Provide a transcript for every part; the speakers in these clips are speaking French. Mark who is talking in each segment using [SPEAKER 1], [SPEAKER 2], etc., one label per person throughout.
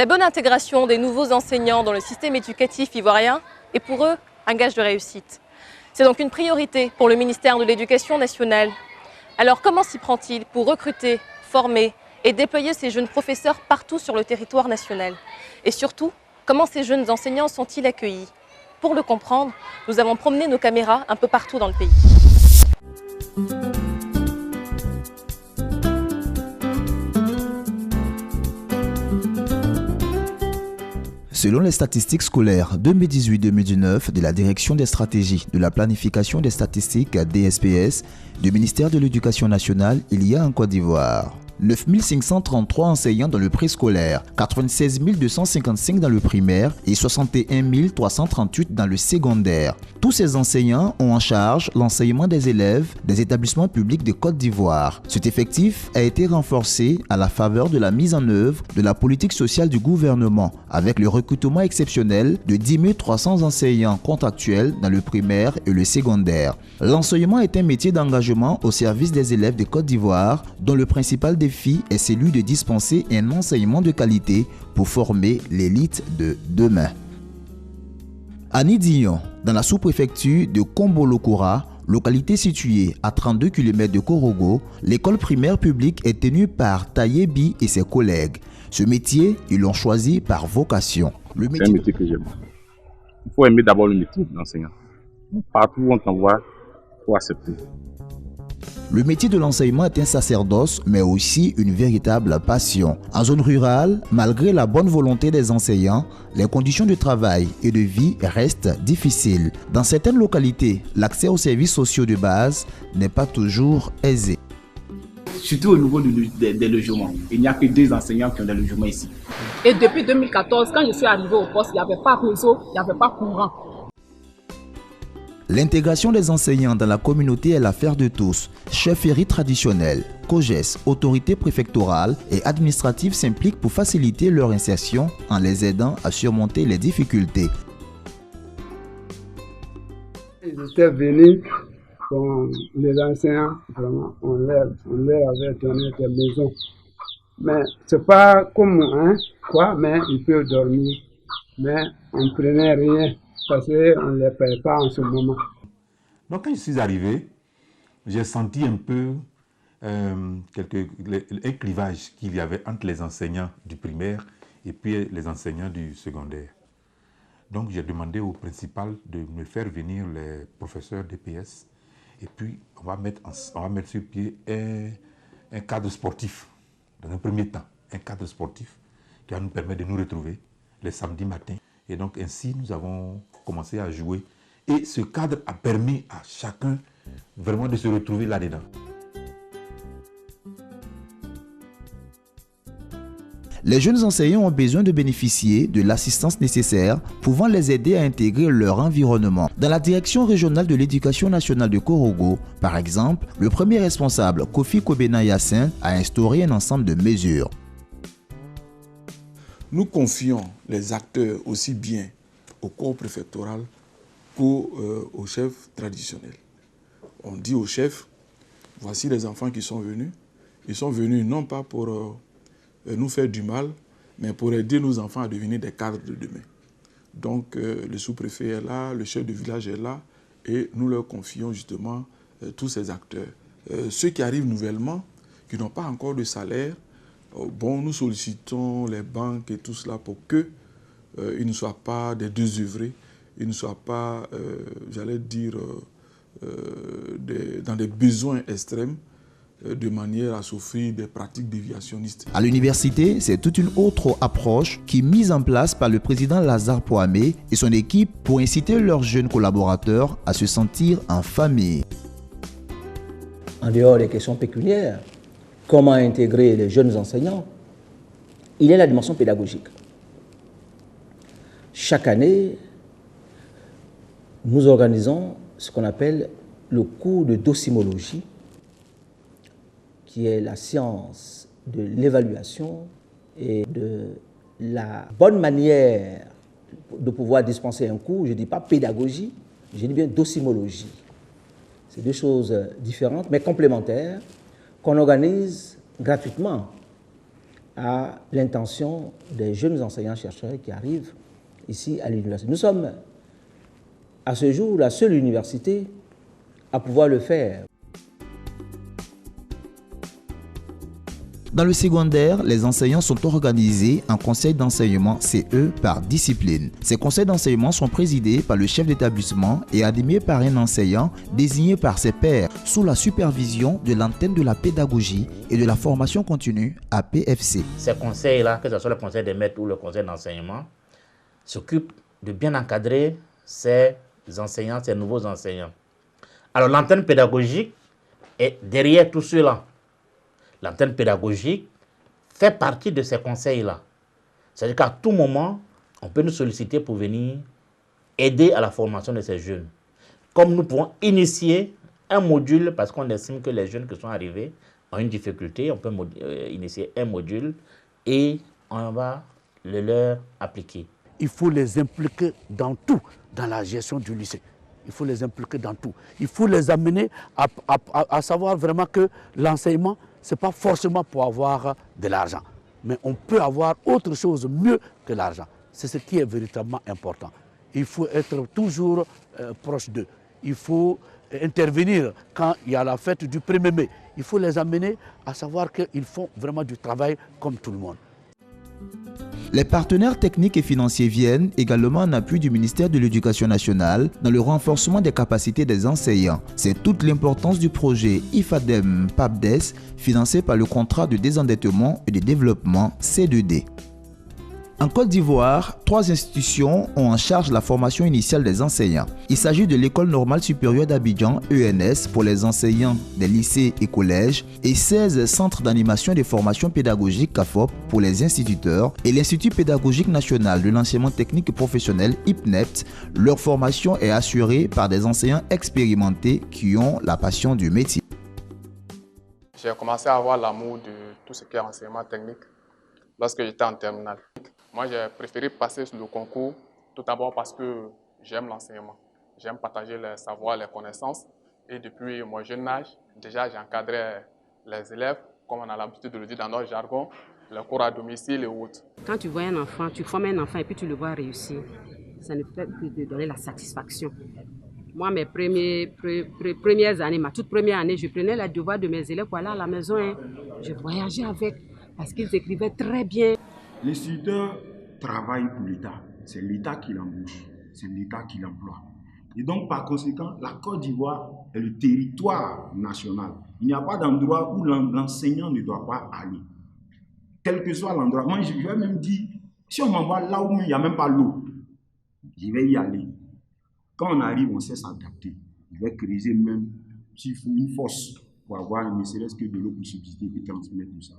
[SPEAKER 1] bonne intégration des nouveaux enseignants dans le système éducatif ivoirien est pour eux un gage de réussite. C'est donc une priorité pour le ministère de l'Éducation nationale. Alors comment s'y prend-il pour recruter, former et déployer ces jeunes professeurs partout sur le territoire national? Et surtout, comment ces jeunes enseignants sont-ils accueillis? Pour le comprendre, nous avons promené nos caméras un peu partout dans le pays.
[SPEAKER 2] Selon les statistiques scolaires 2018-2019 de la Direction des stratégies de la planification des statistiques DSPS du ministère de l'Éducation nationale, il y a en Côte d'Ivoire 9 533 enseignants dans le préscolaire, 96 255 dans le primaire et 61 338 dans le secondaire. Tous ces enseignants ont en charge l'enseignement des élèves des établissements publics de Côte d'Ivoire. Cet effectif a été renforcé à la faveur de la mise en œuvre de la politique sociale du gouvernement avec le recrutement exceptionnel de 10 300 enseignants contractuels dans le primaire et le secondaire. L'enseignement est un métier d'engagement au service des élèves de Côte d'Ivoire dont le principal défi est celui de dispenser un enseignement de qualité pour former l'élite de demain. À Nidion, dans la sous-préfecture de Kombolokora, localité située à 32 km de Korogo, l'école primaire publique est tenue par Tayebi et ses collègues. Ce métier, ils l'ont choisi par vocation.
[SPEAKER 3] C'est un métier que j'aime. Il faut aimer d'abord le métier d'enseignant. Partout où on t'envoie, il faut accepter.
[SPEAKER 2] Le métier de l'enseignement est un sacerdoce, mais aussi une véritable passion. En zone rurale, malgré la bonne volonté des enseignants, les conditions de travail et de vie restent difficiles. Dans certaines localités, l'accès aux services sociaux de base n'est pas toujours aisé.
[SPEAKER 4] Surtout au niveau des logements. Il n'y a que 2 enseignants qui ont des logements ici.
[SPEAKER 5] Et depuis 2014, quand je suis arrivé au poste, il n'y avait pas réseau, il n'y avait pas courant.
[SPEAKER 2] L'intégration des enseignants dans la communauté est l'affaire de tous. Chefferies traditionnelles, COGES, autorités préfectorales et administratives s'impliquent pour faciliter leur insertion en les aidant à surmonter les difficultés.
[SPEAKER 6] Ils étaient venus, les enseignants, vraiment, on leur avait donné des maisons. Mais c'est pas comme mais ils peuvent dormir. Mais on ne prenait rien. Parce qu'on ne les paye pas en ce moment.
[SPEAKER 7] Donc quand je suis arrivé, j'ai senti un peu un clivage qu'il y avait entre les enseignants du primaire et puis les enseignants du secondaire. Donc j'ai demandé au principal de me faire venir les professeurs d'EPS et puis on va mettre sur pied un cadre sportif dans un premier temps, un cadre sportif qui va nous permettre de nous retrouver les samedis matins. Et donc ainsi, nous avons commencé à jouer. Et ce cadre a permis à chacun vraiment de se retrouver là-dedans.
[SPEAKER 2] Les jeunes enseignants ont besoin de bénéficier de l'assistance nécessaire pouvant les aider à intégrer leur environnement. Dans la direction régionale de l'éducation nationale de Korogo, par exemple, le premier responsable, Kofi Kobena Yassin, a instauré un ensemble de mesures.
[SPEAKER 8] Nous confions les acteurs aussi bien au corps préfectoral qu'au chef traditionnel. On dit au chef, voici les enfants qui sont venus. Ils sont venus non pas pour nous faire du mal, mais pour aider nos enfants à devenir des cadres de demain. Donc le sous-préfet est là, le chef de village est là, et nous leur confions justement tous ces acteurs. Ceux qui arrivent nouvellement, qui n'ont pas encore de salaire, nous sollicitons les banques et tout cela pour qu'ils ne soient pas des désœuvrés, ils ne soient pas, dans des besoins extrêmes, de manière à souffrir des pratiques déviationnistes.
[SPEAKER 2] À l'université, c'est toute une autre approche qui est mise en place par le président Lazare Poamé et son équipe pour inciter leurs jeunes collaborateurs à se sentir en famille.
[SPEAKER 9] En dehors des questions pécuniaires, comment intégrer les jeunes enseignants, il y a la dimension pédagogique. Chaque année, nous organisons ce qu'on appelle le cours de docimologie, qui est la science de l'évaluation et de la bonne manière de pouvoir dispenser un cours. Je ne dis pas pédagogie, je dis bien docimologie. C'est deux choses différentes mais complémentaires qu'on organise gratuitement à l'intention des jeunes enseignants-chercheurs qui arrivent ici à l'université. Nous sommes à ce jour la seule université à pouvoir le faire.
[SPEAKER 2] Dans le secondaire, les enseignants sont organisés en conseil d'enseignement CE par discipline. Ces conseils d'enseignement sont présidés par le chef d'établissement et animés par un enseignant désigné par ses pairs sous la supervision de l'antenne de la pédagogie et de la formation continue APFC.
[SPEAKER 10] Ces conseils-là, que ce soit le conseil des maîtres ou le conseil d'enseignement, s'occupent de bien encadrer ces enseignants, ces nouveaux enseignants. Alors l'antenne pédagogique est derrière tout cela. L'antenne pédagogique fait partie de ces conseils-là. C'est-à-dire qu'à tout moment, on peut nous solliciter pour venir aider à la formation de ces jeunes. Comme nous pouvons initier un module, parce qu'on estime que les jeunes qui sont arrivés ont une difficulté, on peut initier un module et on va le leur appliquer.
[SPEAKER 11] Il faut les impliquer dans tout, dans la gestion du lycée. Il faut les impliquer dans tout. Il faut les amener à savoir vraiment que l'enseignement, ce n'est pas forcément pour avoir de l'argent. Mais on peut avoir autre chose mieux que l'argent. C'est ce qui est véritablement important. Il faut être toujours proche d'eux. Il faut intervenir quand il y a la fête du 1er mai. Il faut les amener à savoir qu'ils font vraiment du travail comme tout le monde.
[SPEAKER 2] Les partenaires techniques et financiers viennent également en appui du ministère de l'Éducation nationale dans le renforcement des capacités des enseignants. C'est toute l'importance du projet IFADEM-PAPDES financé par le contrat de désendettement et de développement C2D. En Côte d'Ivoire, 3 institutions ont en charge la formation initiale des enseignants. Il s'agit de l'École normale supérieure d'Abidjan, ENS, pour les enseignants des lycées et collèges, et 16 centres d'animation et de formation pédagogique CAFOP pour les instituteurs, et l'Institut pédagogique national de l'enseignement technique et professionnel, IPNEPT. Leur formation est assurée par des enseignants expérimentés qui ont la passion du métier.
[SPEAKER 12] J'ai commencé à avoir l'amour de tout ce qui est enseignement technique lorsque j'étais en terminale. Moi, j'ai préféré passer sur le concours, tout d'abord parce que j'aime l'enseignement. J'aime partager les savoirs, les connaissances. Et depuis mon jeune âge, déjà, j'encadrais les élèves, comme on a l'habitude de le dire dans notre jargon, les cours à domicile et autres.
[SPEAKER 13] Quand tu vois un enfant, tu formes un enfant et puis tu le vois réussir, ça ne peut que te donner la satisfaction. Moi, mes premières années, ma toute première année, je prenais les devoirs de mes élèves pour aller à la maison. Je voyageais avec parce qu'ils écrivaient très bien.
[SPEAKER 14] L'instituteur travaille pour l'État. C'est l'État qui l'embauche, c'est l'État qui l'emploie. Et donc, par conséquent, la Côte d'Ivoire est le territoire national. Il n'y a pas d'endroit où l'enseignant ne doit pas aller. Quel que soit l'endroit. Moi, je vais même dire, si on m'envoie là où il n'y a même pas l'eau, je vais y aller. Quand on arrive, on sait s'adapter. Je vais creuser même, s'il faut, une fosse pour avoir ne serait-ce que de l'eau pour subsister et transmettre tout ça.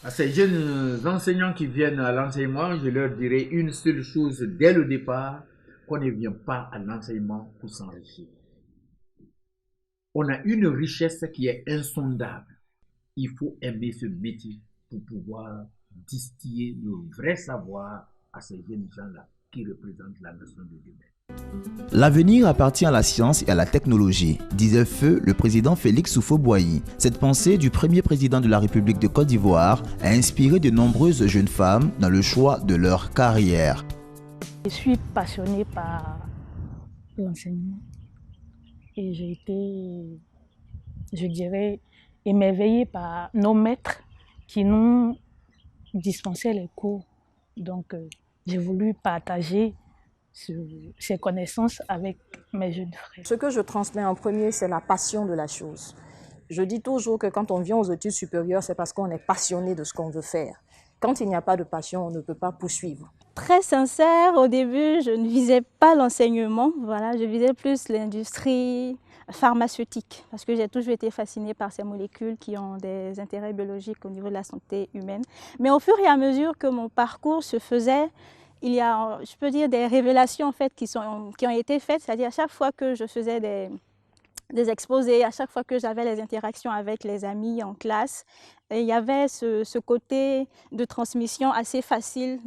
[SPEAKER 15] À ces jeunes enseignants qui viennent à l'enseignement, je leur dirais une seule chose dès le départ, qu'on ne vient pas à l'enseignement pour s'enrichir. On a une richesse qui est insondable. Il faut aimer ce métier pour pouvoir distiller le vrai savoir à ces jeunes gens-là qui représentent la nation de demain.
[SPEAKER 2] L'avenir appartient à la science et à la technologie, disait feu le président Félix Houphouët-Boigny. Cette pensée du premier président de la République de Côte d'Ivoire a inspiré de nombreuses jeunes femmes dans le choix de leur carrière.
[SPEAKER 16] Je suis passionnée par l'enseignement et j'ai été, je dirais, émerveillée par nos maîtres qui nous dispensaient les cours. Donc, j'ai voulu partager ces connaissances avec mes jeunes frères.
[SPEAKER 17] Ce que je transmets en premier, c'est la passion de la chose. Je dis toujours que quand on vient aux études supérieures, c'est parce qu'on est passionné de ce qu'on veut faire. Quand il n'y a pas de passion, on ne peut pas poursuivre.
[SPEAKER 18] Très sincère, au début, je ne visais pas l'enseignement. Voilà, je visais plus l'industrie pharmaceutique parce que j'ai toujours été fascinée par ces molécules qui ont des intérêts biologiques au niveau de la santé humaine. Mais au fur et à mesure que mon parcours se faisait, il y a, je peux dire, des révélations en fait, qui ont été faites, c'est-à-dire à chaque fois que je faisais des exposés, à chaque fois que j'avais les interactions avec les amis en classe, il y avait ce côté de transmission assez facile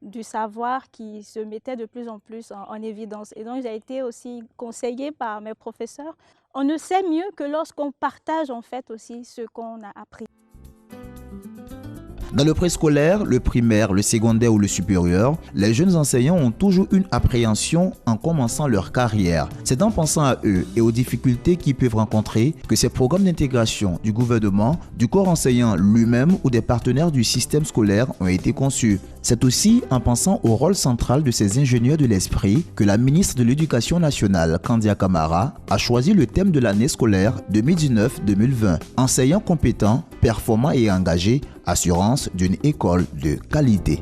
[SPEAKER 18] du savoir qui se mettait de plus en plus en évidence. Et donc j'ai été aussi conseillée par mes professeurs. On ne sait mieux que lorsqu'on partage en fait aussi ce qu'on a appris.
[SPEAKER 2] Dans le préscolaire, le primaire, le secondaire ou le supérieur, les jeunes enseignants ont toujours une appréhension en commençant leur carrière. C'est en pensant à eux et aux difficultés qu'ils peuvent rencontrer que ces programmes d'intégration du gouvernement, du corps enseignant lui-même ou des partenaires du système scolaire ont été conçus. C'est aussi en pensant au rôle central de ces ingénieurs de l'esprit que la ministre de l'Éducation nationale, Kandia Camara, a choisi le thème de l'année scolaire 2019-2020. Enseignants compétents, performants et engagés, assurance d'une école de qualité.